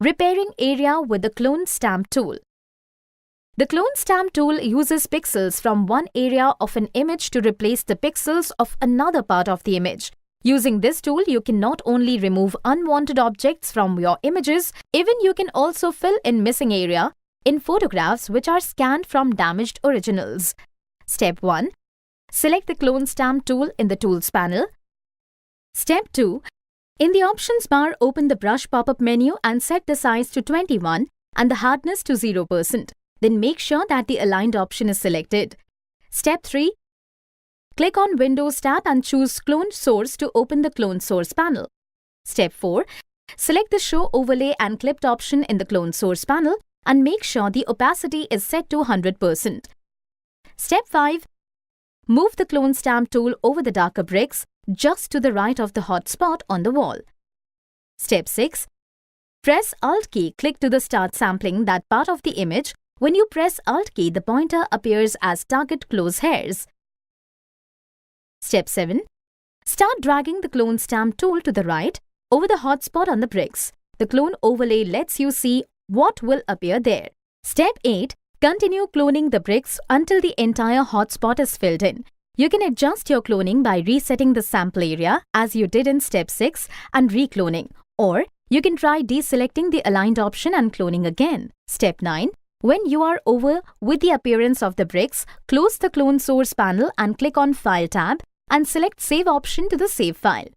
Repairing area with the Clone Stamp tool. The Clone Stamp tool uses pixels from one area of an image to replace the pixels of another part of the image. Using this tool, you can not only remove unwanted objects from your images, even you can also fill in missing area in photographs which are scanned from damaged originals. Step 1. Select the Clone Stamp tool in the Tools panel. Step 2. In the Options bar, open the Brush pop-up menu and set the size to 21 and the hardness to 0%. Then make sure that the Aligned option is selected. Step 3. Click on Windows tab and choose Clone Source to open the Clone Source panel. Step 4. Select the Show Overlay and Clipped option in the Clone Source panel and make sure the opacity is set to 100%. Step 5. Move the Clone Stamp tool over the darker bricks just to the right of the hot spot on the wall. Step 6. Press Alt key, click to start sampling that part of the image. When you press Alt key, the pointer appears as Target Close Hairs. Step 7. Start dragging the Clone Stamp tool to the right over the hot spot on the bricks. The clone overlay lets you see what will appear there. Step 8. Continue cloning the bricks until the entire hotspot is filled in. You can adjust your cloning by resetting the sample area as you did in Step 6 and recloning, or you can try deselecting the Aligned option and cloning again. Step 9. When you are over with the appearance of the bricks, close the Clone Source panel and click on File tab and select Save option to the save file.